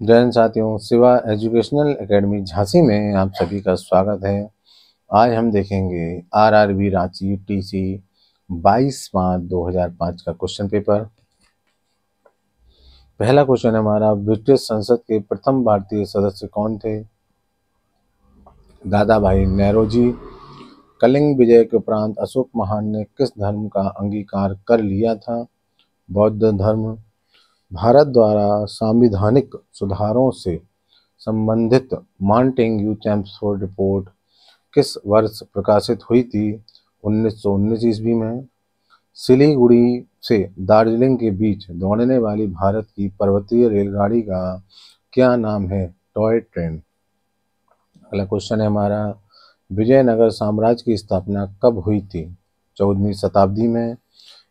जय हिंद साथियों, Shiva educational academy Jhansi में आप सभी का स्वागत है। आज हम देखेंगे आरआरबी रांची टीसी 22 मार्च 2005 का क्वेश्चन पेपर। पहला क्वेश्चन हमारा, ब्रिटिश संसद के प्रथम भारतीय सदस्य कौन थे? दादा भाई नौरोजी। कलिंग विजय के उपरांत अशोक महान ने किस धर्म का अंगीकार कर लिया था? बौद्ध धर्म। भारत द्वारा संवैधानिक सुधारों से संबंधित मॉन्टेग्यू चेम्सफोर्ड रिपोर्ट किस वर्ष प्रकाशित हुई थी? 1919 ईस्वी में। सिलीगुड़ी से दार्जिलिंग के बीच दौड़ने वाली भारत की पर्वतीय रेलगाड़ी का क्या नाम है? Toy train. अगला क्वेश्चन है हमारा, विजयनगर साम्राज्य की स्थापना कब हुई थी? 14वीं शताब्दी में।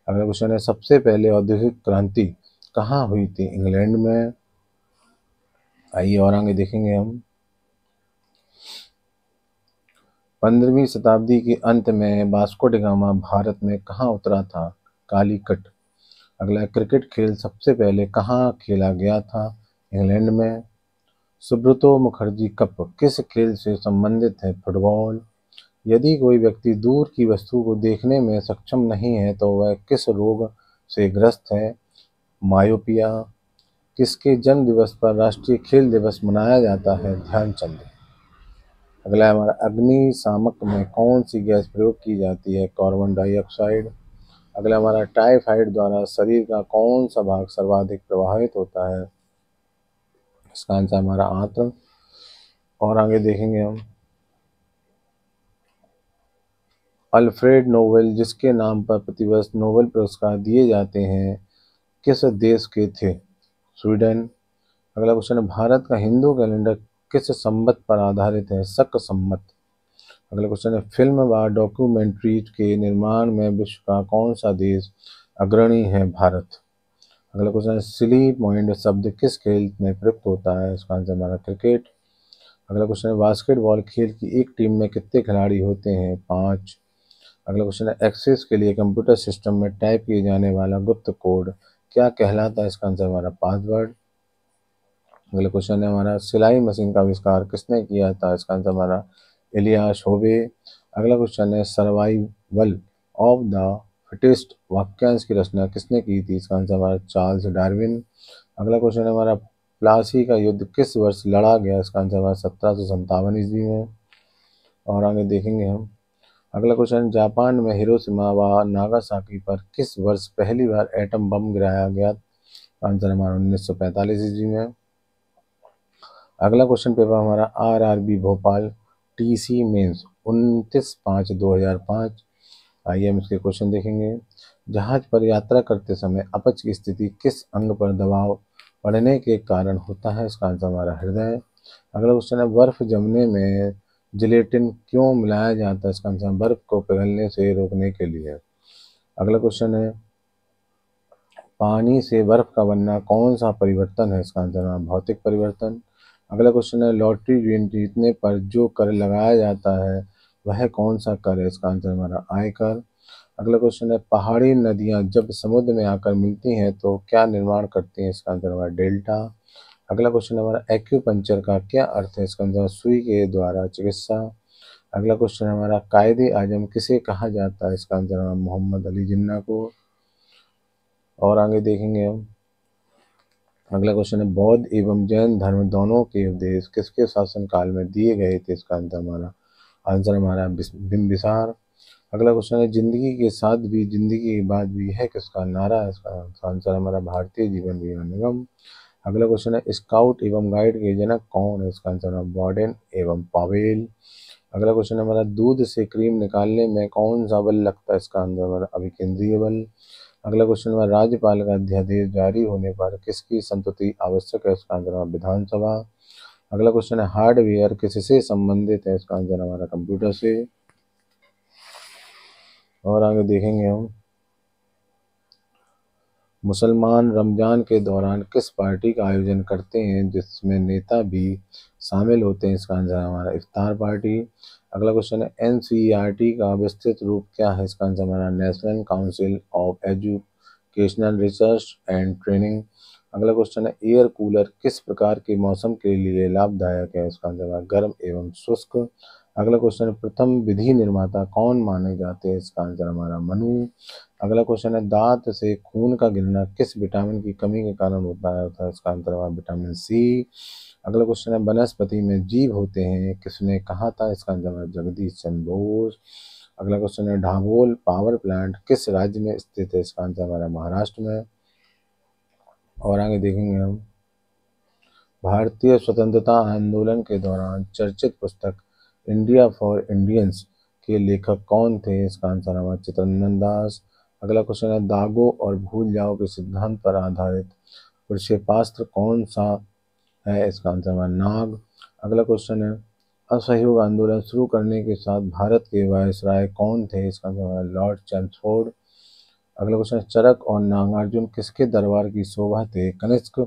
अगला क्वेश्चन है, सबसे पहले औद्योगिक क्रांति कहाँ हुई थी? इंग्लैंड में। आइए और आगे देखेंगे हम। 15वीं शताब्दी के अंत में वास्को डी गामा भारत में कहाँ उतरा था? कालीकट। अगला, क्रिकेट खेल सबसे पहले कहाँ खेला गया था? इंग्लैंड में। सुब्रतो मुखर्जी कप किस खेल से संबंधित है? फुटबॉल। यदि कोई व्यक्ति दूर की वस्तु को देखने में सक्षम नहीं है तो वह किस रोग से ग्रस्त है? मायोपिया। किसके जन्म दिवस पर राष्ट्रीय खेल दिवस मनाया जाता है? ध्यानचंद। अगला है हमारा, अग्निशामक में कौन सी गैस प्रयोग की जाती है? Carbon dioxide. अगला हमारा, टाइफाइड द्वारा शरीर का कौन सा भाग सर्वाधिक प्रभावित होता है? इसका आंसर हमारा आंत्र। और आगे देखेंगे हम, अल्फ्रेड नोबेल जिसके नाम पर प्रतिवर्ष नोबेल पुरस्कार दिए जाते हैं किस देश के थे? स्वीडन। अगला क्वेश्चन है, भारत का हिंदू कैलेंडर किस संवत पर आधारित है? शक संवत। अगला क्वेश्चन है, फिल्म व डॉक्यूमेंट्री के निर्माण में विश्व का कौन सा देश अग्रणी है? भारत। अगला क्वेश्चन है, सिली पॉइंट शब्द किस खेल में प्रयुक्त होता है? इसका आंसर हमारा क्रिकेट। अगला क्वेश्चन है, बास्केटबॉल खेल की एक टीम में कितने खिलाड़ी होते हैं? 5। अगला क्वेश्चन है, एक्सेस के लिए कंप्यूटर सिस्टम में टाइप किए जाने वाला गुप्त कोड क्या कहलाता है? इसका आंसर हमारा पासवर्ड। अगला क्वेश्चन है हमारा, सिलाई मशीन का आविष्कार किसने किया था? इसका आंसर हमारा इलियास होबे। अगला क्वेश्चन है, सर्वाइवल ऑफ द फिटेस्ट वाक्यांश की रचना किसने की थी? इसका आंसर हमारा चार्ल्स डार्विन। अगला क्वेश्चन है हमारा, प्लासी का युद्ध किस वर्ष लड़ा गया? इसका आंसर हमारा 1757 ईस्वी में। और आगे देखेंगे हम। अगला क्वेश्चन, जापान में हिरोशिमा व नागासाकी पर किस वर्ष पहली बार एटम बम गिराया गया? आंसर हमारा 1945 ईस्वी में। अगला क्वेश्चन पेपर हमारा, आरआरबी भोपाल टीसी मेंस 29/5/2005। आइए हम इसके क्वेश्चन देखेंगे। जहाज पर यात्रा करते समय अपच की स्थिति किस अंग पर दबाव पड़ने के कारण होता है? इसका आंसर हमारा हृदय। अगला क्वेश्चन है, बर्फ जमने में जिलेटिन क्यों मिलाया जाता है? इसका आंसर बर्फ को पिघलने से रोकने के लिए। अगला क्वेश्चन है, पानी से बर्फ का बनना कौन सा परिवर्तन है? इसका आंसर है भौतिक परिवर्तन। अगला क्वेश्चन है, लॉटरी जीतने पर जो कर लगाया जाता है वह कौन सा कर है? इसका आंसर हमारा आयकर। अगला क्वेश्चन है, पहाड़ी नदियां जब समुद्र में आकर मिलती हैं तो क्या निर्माण करती हैं? इसका आंसर हमारा डेल्टा। अगला क्वेश्चन हमारा, एक्यूपंक्चर का क्या अर्थ है? इसका आंसर सुई के द्वारा चिकित्सा। अगला क्वेश्चन हमारा, कायदे आजम किसे कहा जाता है? इसका आंसर हमारा मोहम्मद अली जिन्ना को। और आगे देखेंगे हम। अगला क्वेश्चन है, बौद्ध एवं जैन धर्म दोनों के उपदेश किसके शासन काल में दिए गए थे? इसका आंसर हमारा बिंबिसार। अगला क्वेश्चन है, जिंदगी के साथ भी जिंदगी के बाद भी यह किसका नारा है? इसका आंसर हमारा भारतीय जीवन बीमा निगम। अगला क्वेश्चन है, स्काउट एवं गाइड के जनक कौन है? इसका आंसर है बॉडेन एवं पावेल। अगला क्वेश्चन है हमारा, दूध से क्रीम निकालने में कौन सा बल लगता है? इसका आंसर हमारा अभिकेंद्रीय बल। अगला क्वेश्चन हमारा, राज्यपाल का अध्यादेश जारी होने पर किसकी संतुति आवश्यक है? इसका आंसर हमारा विधानसभा। अगला क्वेश्चन है, हार्डवेयर किससे संबंधित है? इसका आंसर हमारा कंप्यूटर से। और आगे देखेंगे हम। मुसलमान रमजान के दौरान किस पार्टी का आयोजन करते हैं जिसमें नेता भी शामिल होते हैं? इसका आंसर हमारा इफ्तार पार्टी। अगला क्वेश्चन है, एनसीईआरटी का विस्तृत रूप क्या है? इसका आंसर हमारा national council of educational research and training. अगला क्वेश्चन है एयर कूलर किस प्रकार के मौसम के लिए लाभदायक है? इसका आंसर है गर्म एवं शुष्क। अगला क्वेश्चन है प्रथम विधि निर्माता कौन माने जाते हैं? इसका आंसर हमारा मनु। अगला क्वेश्चन है दांत से खून का गिरना किस विटामिन की कमी के कारण होता है? इसका आंसर हमारा विटामिन सी। अगला क्वेश्चन है वनस्पति में जीव होते हैं किसने कहा था? इसका आंसर हमारा जगदीश चंद्र बोस। अगला क्वेश्चन है ढाबोल पावर प्लांट किस राज्य में स्थित है? इसका आंसर हमारा महाराष्ट्र में। और आगे देखेंगे हम भारतीय स्वतंत्रता आंदोलन के दौरान चर्चित पुस्तक इंडिया फॉर इंडियंस के लेखक कौन थे? इसका आंसर हमारा चित्तरंजन दास। अगला क्वेश्चन है दागो और भूल जाओ के सिद्धांत पर आधारित प्रक्षेपास्त्र कौन सा है? इसका आंसर हमारा नाग। अगला क्वेश्चन है असहयोग आंदोलन शुरू करने के साथ भारत के वायसराय कौन थे? इसका आंसर हमारा लॉर्ड चैम्सफोर्ड। अगला क्वेश्चन है चरक और नागार्जुन किसके दरबार की शोभा थे? कनिष्क।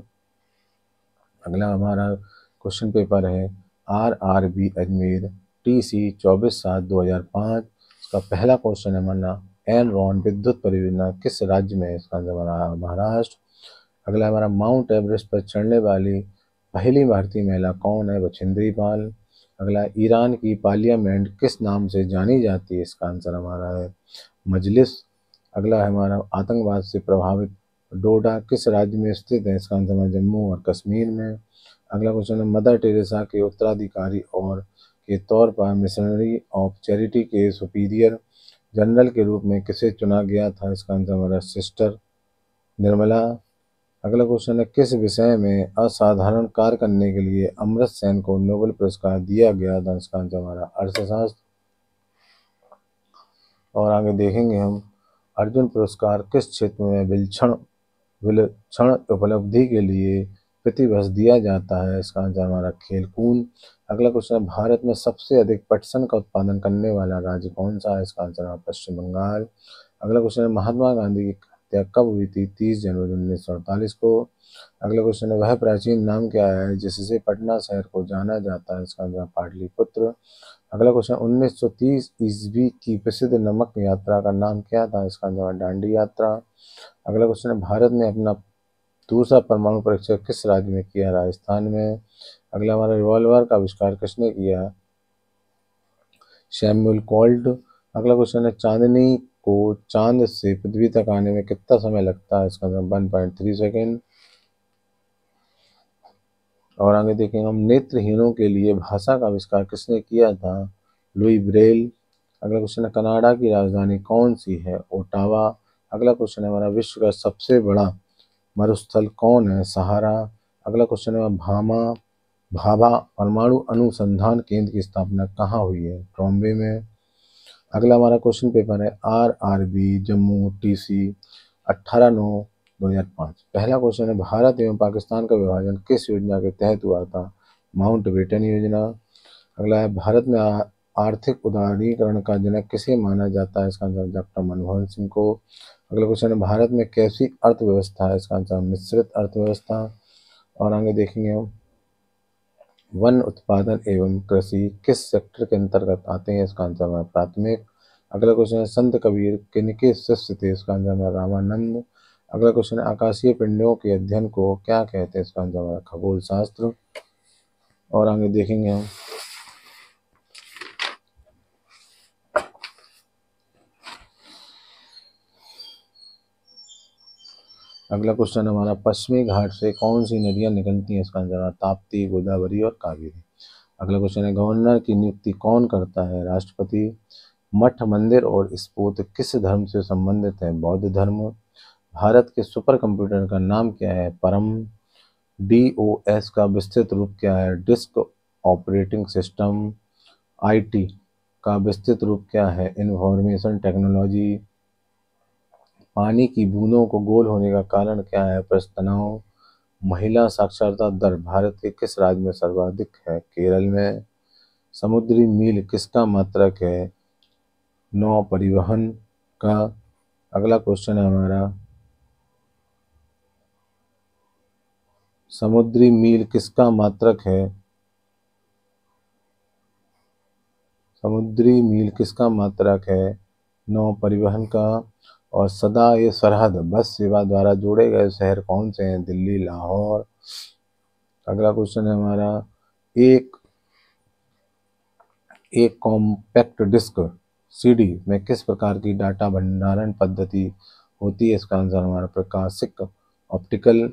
अगला हमारा क्वेश्चन पेपर है RRB अजमेर TC 24/7/2005। इसका पहला क्वेश्चन है हमारा एनरॉन विद्युत परियोजना किस राज्य में है? इसका आंसर हमारा महाराष्ट्र। अगला हमारा माउंट एवरेस्ट पर चढ़ने वाली पहली भारतीय महिला कौन है? बछेंद्री पाल। अगला ईरान की पार्लियामेंट किस नाम से जानी जाती है? इसका आंसर हमारा है मजलिस। अगला है हमारा आतंकवाद से प्रभावित डोडा किस राज्य में स्थित है? इसका आंसर है जम्मू और कश्मीर में। अगला क्वेश्चन है मदर टेरेसा के उत्तराधिकारी और के तौर पर मिशनरी ऑफ चैरिटी के सुपीरियर जनरल के रूप में किसे चुना गया था? इसका आंसर हमारा सिस्टर निर्मला। अगला क्वेश्चन है किस विषय में असाधारण कार्य करने के लिए अमर्त्य सेन को नोबेल पुरस्कार दिया गया था? इसका आंसर हमारा अर्थशास्त्र। और आगे देखेंगे हम अर्जुन पुरस्कार किस क्षेत्र में विलक्षण उपलब्धि के लिए प्रतिवर्ष दिया जाता है? इसका आंसर हमारा खेलकूद। अगला क्वेश्चन है भारत में सबसे अधिक पटसन का उत्पादन करने वाला राज्य कौन सा है? इसका आंसर है पश्चिम बंगाल। अगला क्वेश्चन है महात्मा गांधी की हत्या कब हुई थी? 30 जनवरी 1948 को। अगला क्वेश्चन है वह प्राचीन नाम क्या है जिससे पटना शहर को जाना जाता है? इसका आंसर पाटलिपुत्र। अगला क्वेश्चन 1930 ईस्वी की प्रसिद्ध नमक यात्रा का नाम क्या था? इसका आंसर दांडी यात्रा। अगला क्वेश्चन है भारत ने अपना दूसरा परमाणु परीक्षण किस राज्य में किया? राजस्थान में। अगला हमारा रिवॉल्वर का आविष्कार किसने किया? Samuel Colt. अगला क्वेश्चन है चांदनी को चांद से पृथ्वी तक आने में कितना समय लगता है? इसका आंसर 1.3 सेकेंड। और आगे देखेंगे हम नेत्रहीनों के लिए भाषा का आविष्कार किसने किया था? Louis Braille. अगला क्वेश्चन है कनाडा की राजधानी कौन सी है? ओटावा। अगला क्वेश्चन है हमारा विश्व का सबसे बड़ा मरुस्थल कौन है? सहारा। अगला क्वेश्चन है भाभा परमाणु अनुसंधान केंद्र की स्थापना कहाँ हुई है? ट्रॉम्बे में। अगला हमारा क्वेश्चन पेपर है RRB जम्मू TC 18/9/2005। पहला क्वेश्चन है भारत एवं पाकिस्तान का विभाजन किस योजना के तहत हुआ था? माउंट बेटन योजना। अगला है भारत में आर्थिक उदारीकरण का जनक किसे माना जाता है? इसका आंसर डॉक्टर मनमोहन सिंह को। अगला क्वेश्चन है भारत में कैसी अर्थव्यवस्था है? इसका आंसर मिश्रित अर्थव्यवस्था। और आगे देखेंगे हम वन उत्पादन एवं कृषि किस सेक्टर के अंतर्गत आते हैं? इसका आंसर है प्राथमिक। अगला क्वेश्चन है संत कबीर किनके शिष्य थे? इसका आंसर है रामानंद। अगला क्वेश्चन है आकाशीय पिंडों के अध्ययन को क्या कहते हैं? इसका आंसर है खगोल शास्त्र। और आगे देखेंगे हम अगला क्वेश्चन हमारा पश्चिमी घाट से कौन सी नदियां निकलती हैं? इसका आंसर है ताप्ती गोदावरी और कावेरी। अगला क्वेश्चन है गवर्नर की नियुक्ति कौन करता है? राष्ट्रपति। मठ मंदिर और स्पोत किस धर्म से संबंधित है? बौद्ध धर्म। भारत के सुपर कंप्यूटर का नाम क्या है? परम। DOS का विस्तृत रूप क्या है? Disk operating system. IT का विस्तृत रूप क्या है? Information technology. पानी की बूंदों को गोल होने का कारण क्या है? पृष्ठ तनाव। महिला साक्षरता दर भारत के किस राज्य में सर्वाधिक है? केरल में। समुद्री मील किसका मात्रक है? नौ परिवहन का। अगला क्वेश्चन है हमारा समुद्री मील किसका मात्रक है? समुद्री मील किसका मात्रक है? नौ परिवहन का। और सदा ये सरहद बस सेवा द्वारा जोड़े गए शहर कौन से हैं? दिल्ली, लाहौर। अगला क्वेश्चन है हमारा, एक एक कॉम्पैक्ट डिस्क सीडी में किस प्रकार की डाटा भंडारण पद्धति होती है? इसका आंसर हमारा प्रकाशिक ऑप्टिकल।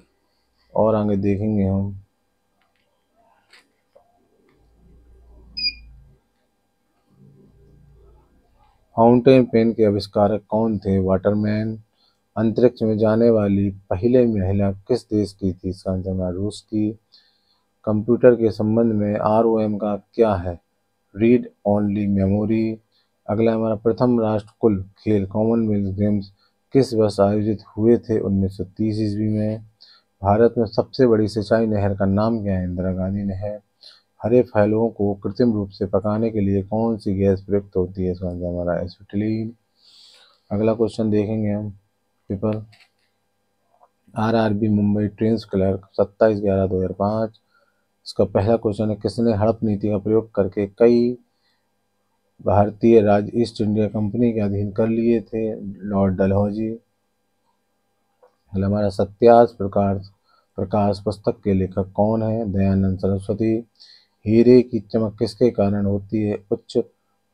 और आगे देखेंगे हम, फाउंटेन पेन के आविष्कारक कौन थे? वाटरमैन। अंतरिक्ष में जाने वाली पहले महिला किस देश की थी? इसका आंसर हमारा रूस की। कंप्यूटर के संबंध में आरओएम का क्या है? Read only memory. अगला हमारा, प्रथम राष्ट्रकुल खेल कॉमनवेल्थ गेम्स किस वर्ष आयोजित हुए थे? 1930 ईस्वी में। भारत में सबसे बड़ी सिंचाई नहर का नाम क्या है? इंदिरा गांधी नहर। हरे फलों को कृत्रिम रूप से पकाने के लिए कौन सी गैस प्रयुक्त होती है? इसका आंसर हमारा एसिटिलीन। अगला क्वेश्चन देखेंगे हम, paper RRB Mumbai trains clerk 27/11/2005। इसका पहला क्वेश्चन है, किसने हड़प नीति का प्रयोग करके कई भारतीय राज्य ईस्ट इंडिया कंपनी के अधीन कर लिए थे? लॉर्ड डलहौजी। हमारा सत्याग्रह प्रकाश पुस्तक के लेखक कौन है? दयानंद सरस्वती। हीरे की चमक किसके कारण होती है? उच्च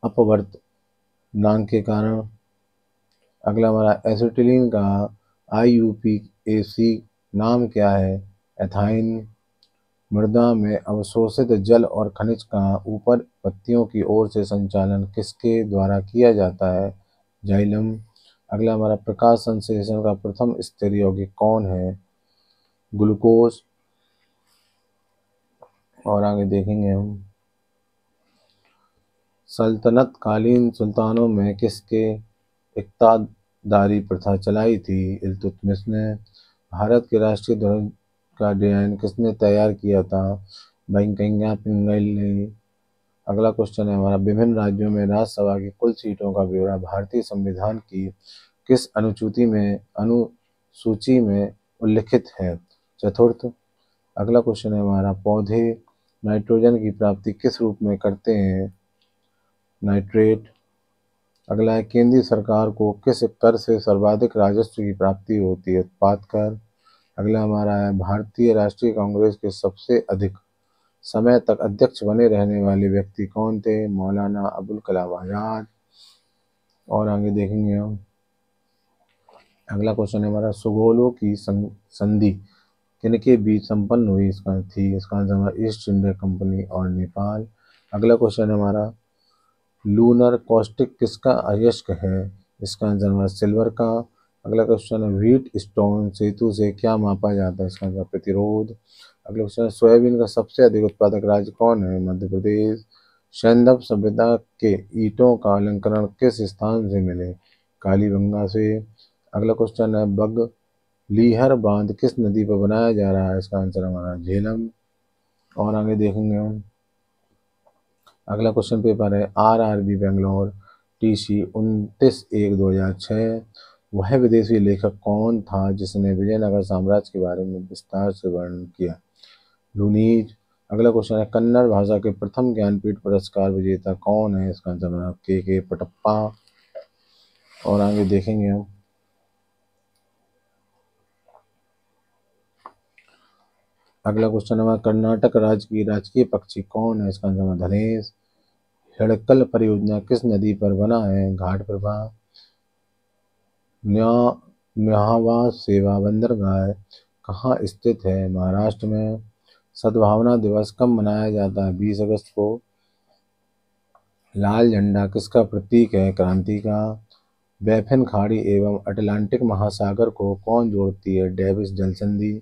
अपवर्तनांक के कारण। अगला हमारा, एसिटिलीन का IUPAC नाम क्या है? एथाइन। मृदा में अवशोषित जल और खनिज का ऊपर पत्तियों की ओर से संचालन किसके द्वारा किया जाता है? जाइलम। अगला हमारा, प्रकाश संश्लेषण का प्रथम स्थिर यौगिक कौन है? ग्लूकोज। और आगे देखेंगे हम, सल्तनत कालीन सुल्तानों में किसके इक्तादारी प्रथा चलाई थी? इल्तुतमिश ने। भारत के राष्ट्रीय ध्वज का डिजाइन किसने तैयार किया था? वेंकैया पिंगल ने। अगला क्वेश्चन है हमारा, विभिन्न राज्यों में राज्यसभा की कुल सीटों का ब्यौरा भारतीय संविधान की किस अनुसूची में उल्लिखित है? चतुर्थ। अगला क्वेश्चन है हमारा, पौधे नाइट्रोजन की प्राप्ति किस रूप में करते हैं? नाइट्रेट। अगला है, केंद्रीय सरकार को किस कर से सर्वाधिक राजस्व की प्राप्ति होती है? उत्पाद कर। अगला हमारा है, भारतीय राष्ट्रीय कांग्रेस के सबसे अधिक समय तक अध्यक्ष बने रहने वाले व्यक्ति कौन थे? मौलाना अबुल कलाम आजाद। और आगे देखेंगे हम, अगला क्वेश्चन है हमारा, सुगोलों की संधि किनके बीच संपन्न हुई? इसका आंसर हमारा ईस्ट इंडिया कंपनी और नेपाल। अगला क्वेश्चन है हमारा, लूनर कॉस्टिक किसका अयस्क है? इसका आंसर हमारा सिल्वर का। अगला क्वेश्चन है, व्हीट स्टोन सेतु से क्या मापा जाता है? इसका आंसर प्रतिरोध। अगला क्वेश्चन है, सोयाबीन का सबसे अधिक उत्पादक राज्य कौन है? मध्य प्रदेश। सैंधव सभ्यता के ईंटों का अलंकरण किस स्थान से मिले? कालीबंगा से। अगला क्वेश्चन है, बगलीहर बांध किस नदी पर बनाया जा रहा है? इसका आंसर हमारा झेलम। और आगे देखेंगे हम, अगला क्वेश्चन पेपर है, आरआरबी बेंगलोर TC 29/1/2006। वह विदेशी लेखक कौन था जिसने विजयनगर साम्राज्य के बारे में विस्तार से वर्णन किया? लुनीज। अगला क्वेश्चन है, कन्नड़ भाषा के प्रथम ज्ञानपीठ पुरस्कार विजेता कौन है? इसका आंसर हमारा के पटप्पा। और आगे देखेंगे हम, अगला क्वेश्चन हमारा, कर्नाटक राज्य की राजकीय पक्षी कौन है? इसका आंसर हमारा धनेश। हिड़कल परियोजना किस नदी पर बना है? घाट प्रभा। म्याहवा सेवा बंदरगाह कहाँ स्थित है? महाराष्ट्र में। सद्भावना दिवस कब मनाया जाता है? 20 अगस्त को। लाल झंडा किसका प्रतीक है? क्रांति का। बैफिन खाड़ी एवं अटलांटिक महासागर को कौन जोड़ती है? डेविस जल संधि।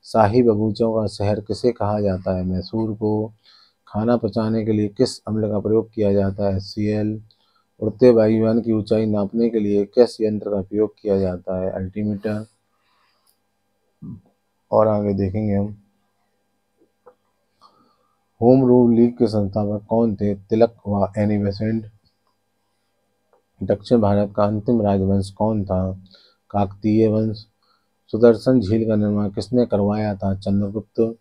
शाही बगीचों का शहर किसे कहा जाता है? मैसूर को। खाना पचाने के लिए किस अम्ल का प्रयोग किया जाता है? HCl। उड़ते वायुयान की ऊंचाई नापने के लिए किस यंत्र का उपयोग किया जाता है? अल्टीमीटर। और आगे देखेंगे हम, होम रूल लीग के संस्थापक कौन थे? तिलक व एनी बेसेंट। दक्षिण भारत का अंतिम राजवंश कौन था? काकतीय वंश। सुदर्शन झील का निर्माण किसने करवाया था? चंद्रगुप्त।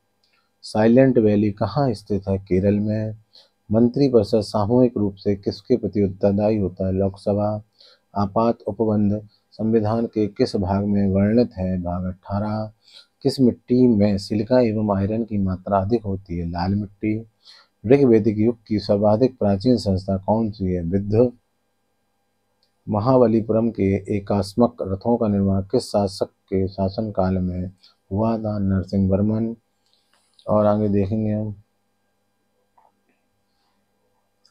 साइलेंट वैली कहाँ स्थित है? केरल में। मंत्रिपरिषद सामूहिक रूप से किसके प्रति उत्तरदायी होता है? लोकसभा। आपात उपबंध संविधान के किस भाग में वर्णित है? भाग 18। किस मिट्टी में सिलिका एवं आयरन की मात्रा अधिक होती है? लाल मिट्टी। ऋग्वैदिक युग की सर्वाधिक प्राचीन संस्था कौन सी है? बुद्ध। महाबलीपुरम के एकात्मक रथों का निर्माण किस शासक के शासनकाल में हुआ था? नरसिंह वर्मन। और आगे देखेंगे हम।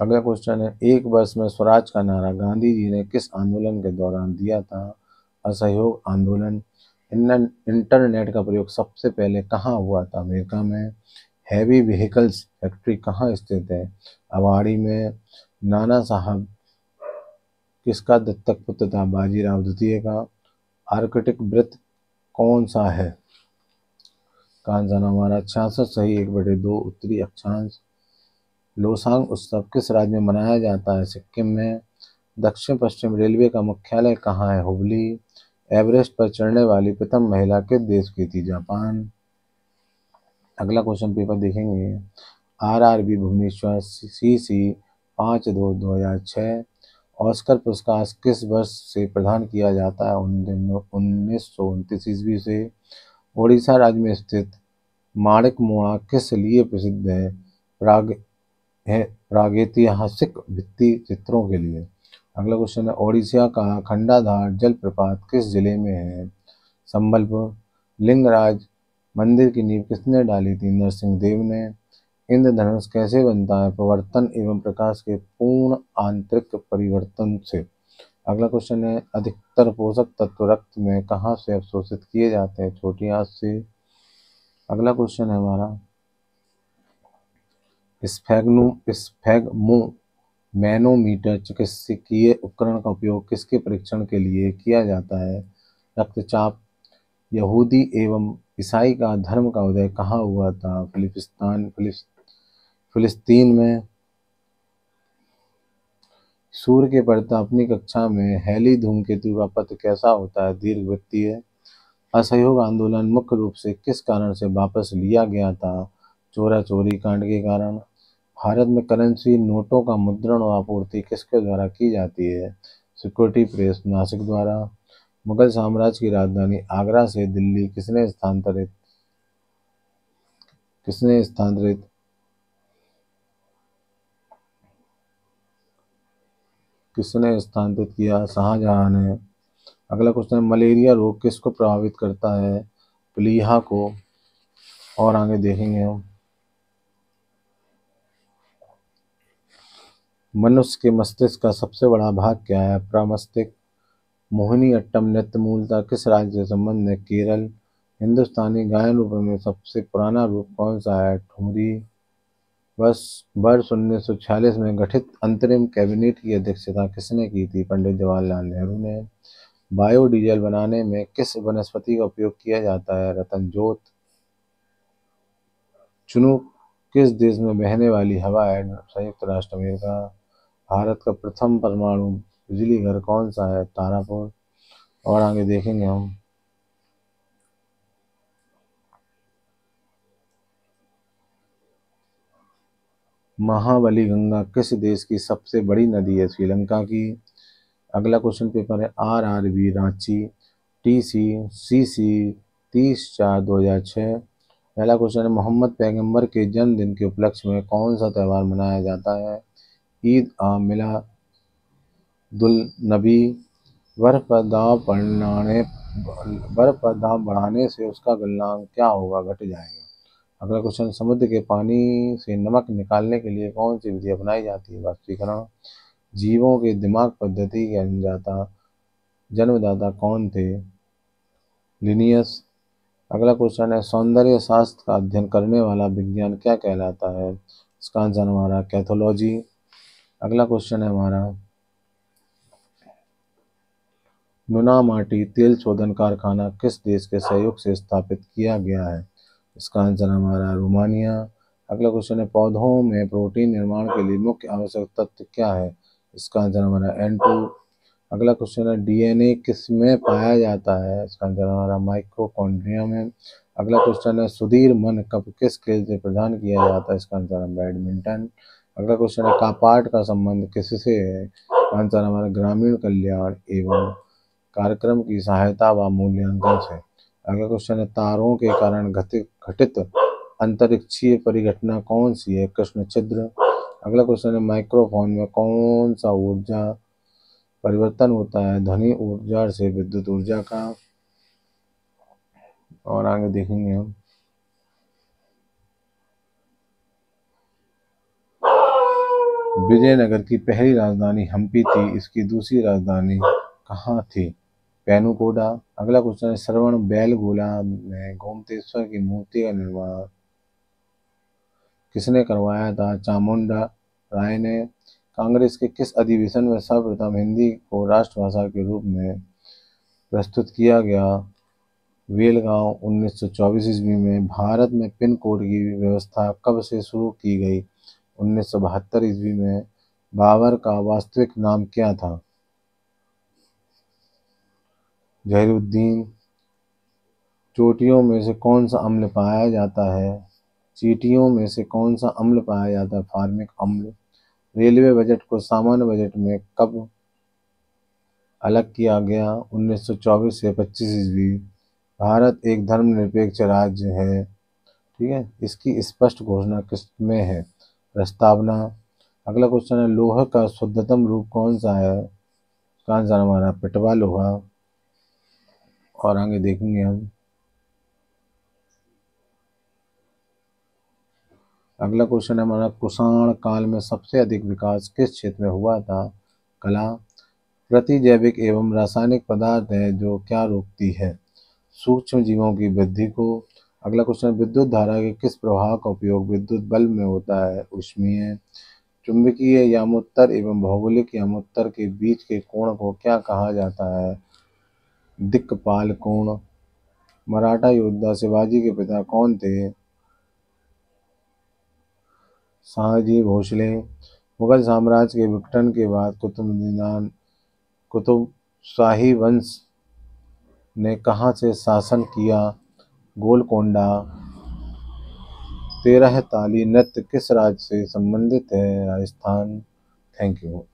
अगला क्वेश्चन है, एक वर्ष में स्वराज का नारा गांधी जी ने किस आंदोलन के दौरान दिया था? असहयोग आंदोलन। इंटरनेट का प्रयोग सबसे पहले कहाँ हुआ था? अमेरिका में। हैवी व्हीकल्स फैक्ट्री कहाँ स्थित है? अवाड़ी में। नाना साहब किसका दत्तक पुत्र था? बाजीराव द्वितीय का। आर्कटिक वृत्त कौन सा है? कौन सा नाम? हमारा 66 सही 1/2 उत्तरी अक्षांश। लोसांग उत्सव किस राज्य में मनाया जाता है? सिक्किम में। दक्षिण पश्चिम रेलवे का मुख्यालय कहाँ है? हुबली। एवरेस्ट पर चढ़ने वाली प्रथम महिला किस देश की थी? जापान। अगला क्वेश्चन पेपर देखेंगे। RRB Bhubaneswar CC 5/2/2006। ऑस्कर पुरस्कार किस वर्ष से प्रदान किया जाता है? 1929 ईस्वी से। ओडिशा राज्य में स्थित माणिकमोड़ा किस लिए प्रसिद्ध है? प्रागैतिहासिक भित्ति चित्रों के लिए। अगला क्वेश्चन है, ओडिशा का खंडाधार जलप्रपात किस जिले में है? संबलपुर। लिंगराज मंदिर की नींव किसने डाली थी? नरसिंह देव ने। इंद्रधनुष कैसे बनता है? प्रवर्तन एवं प्रकाश के पूर्ण आंतरिक परिवर्तन से। अगला क्वेश्चन है, अधिकतर पोषक तत्व रक्त में कहाँ से अवशोषित किए जाते हैं? छोटी आंत से। अगला क्वेश्चन है हमारा, स्फैग्मोमैनोमीटर चिकित्सकीय उपकरण का उपयोग किसके परीक्षण के लिए किया जाता है? रक्तचाप। यहूदी एवं ईसाई का धर्म का उदय कहाँ हुआ था? फिलिस्तीन में। सूर्य के प्रति अपनी कक्षा में हैली धूमकेतु का पथ कैसा होता है? दीर्घवृत्तीय। असहयोग आंदोलन मुख्य रूप से किस कारण से वापस लिया गया था? चोरा चोरी कांड के कारण। भारत में करेंसी नोटों का मुद्रण और आपूर्ति किसके द्वारा की जाती है? सिक्योरिटी प्रेस नासिक द्वारा। मुगल साम्राज्य की राजधानी आगरा से दिल्ली किसने स्थानांतरित किया? शाहजहां ने। अगला क्वेश्चन, मलेरिया रोग किसको प्रभावित करता है? प्लीहा को। और आगे देखेंगे हम। मनुष्य के मस्तिष्क का सबसे बड़ा भाग क्या है? प्रमस्तिष्क। मोहिनी अट्टम नृत्य मूलतः किस राज्य से संबंध है? केरल। हिंदुस्तानी गायन रूप में सबसे पुराना रूप कौन सा है? ठुमरी। वर्ष 1946 में गठित अंतरिम कैबिनेट की अध्यक्षता किसने की थी? पंडित जवाहरलाल नेहरू ने। बायोडीजल बनाने में किस वनस्पति का उपयोग किया जाता है? रतन जोत। चुनू किस देश में बहने वाली हवा है? संयुक्त राष्ट्र अमेरिका। भारत का प्रथम परमाणु बिजली घर कौन सा है? तारापुर। और आगे देखेंगे हम। महाबली गंगा किस देश की सबसे बड़ी नदी है? श्रीलंका की। अगला क्वेश्चन पेपर है, आरआरबी रांची टीसी सीसी 30/4/2006। पहला क्वेश्चन है, मोहम्मद पैगंबर के जन्मदिन के उपलक्ष्य में कौन सा त्यौहार मनाया जाता है? ईद आ मिलादुल नबी। बर्फ पर दाब बढ़ाने से उसका गलनांक क्या होगा? घट जाएगा। अगला क्वेश्चन, समुद्र के पानी से नमक निकालने के लिए कौन सी विधि अपनाई जाती है? वाष्पीकरण। जीवों के दिमाग पद्धति के जन्मदाता कौन थे? लिनियस। अगला क्वेश्चन है, सौंदर्य शास्त्र का अध्ययन करने वाला विज्ञान क्या कहलाता है? इसका आंसर हमारा कैथोलॉजी। अगला क्वेश्चन है हमारा, नूनामाटी तेल शोधन कारखाना किस देश के सहयोग से स्थापित किया गया है? इसका आंसर हमारा रोमानिया। अगला क्वेश्चन है, पौधों में प्रोटीन निर्माण के लिए मुख्य आवश्यक तत्व क्या है? इसका आंसर हमारा N2। अगला क्वेश्चन है, डीएनए किस में पाया जाता है? इसका आंसर हमारा माइटोकॉन्ड्रिया में। अगला क्वेश्चन है, सुधीर मन कप किस खेल से प्रदान किया जाता है? इसका आंसर है बैडमिंटन। अगला क्वेश्चन है, कापाठ का संबंध किससे है? आंसर हमारा ग्रामीण कल्याण एवं कार्यक्रम की सहायता व मूल्यांकन से। अगला क्वेश्चन है, तारों के कारण घटित अंतरिक्षीय परिघटना कौन सी है? कृष्ण छिद्र। अगला क्वेश्चन है, माइक्रोफोन में कौन सा ऊर्जा परिवर्तन होता है? ध्वनि ऊर्जा से विद्युत ऊर्जा का। और आगे देखेंगे हम। विजयनगर की पहली राजधानी हम्पी थी, इसकी दूसरी राजधानी कहाँ थी? पेनुकोडा। अगला क्वेश्चन है, श्रवण बेलगोला में गोमतेश्वर की मूर्ति का निर्माण किसने करवाया था? चामुंडा राय ने। कांग्रेस के किस अधिवेशन में सर्वप्रथम हिंदी को राष्ट्रभाषा के रूप में प्रस्तुत किया गया? बेलगांव 1924 ईस्वी में। भारत में पिन कोड की व्यवस्था कब से शुरू की गई? 1972 ईस्वी में। बाबर का वास्तविक नाम क्या था? जहीरुद्दीन। चोटियों में से कौन सा अम्ल पाया जाता है? चींटियों में से कौन सा अम्ल पाया जाता है? फार्मिक अम्ल। रेलवे बजट को सामान्य बजट में कब अलग किया गया? 1924 से 25 ईस्वी। भारत एक धर्मनिरपेक्ष राज्य है, ठीक है, इसकी स्पष्ट घोषणा किसमें है? प्रस्तावना। अगला क्वेश्चन है, लोहा का शुद्धतम रूप कौन सा है? इसका आंसर हमारा पिटवा लोहा। और आगे देखेंगे हम। अगला क्वेश्चन है हमारा, कुषाण काल में सबसे अधिक विकास किस क्षेत्र में हुआ था? कला। प्रतिजैविक एवं रासायनिक पदार्थ है जो क्या रोकती है? सूक्ष्म जीवों की वृद्धि को। अगला क्वेश्चन, विद्युत धारा के किस प्रवाह का उपयोग विद्युत बल्ब में होता है? ऊष्मीय। चुंबकीय यामोत्तर एवं भौगोलिक यामोत्तर के बीच के कोण को क्या कहा जाता है? दिक्पाल कोण। मराठा योद्धा शिवाजी के पिता कौन थे? शाहजी भोसले। मुगल साम्राज्य के विघटन के बाद कुतुब शाही वंश ने कहाँ से शासन किया? गोलकोंडा। 13 ताली नृत्य किस राज्य से संबंधित है? राजस्थान। Thank you.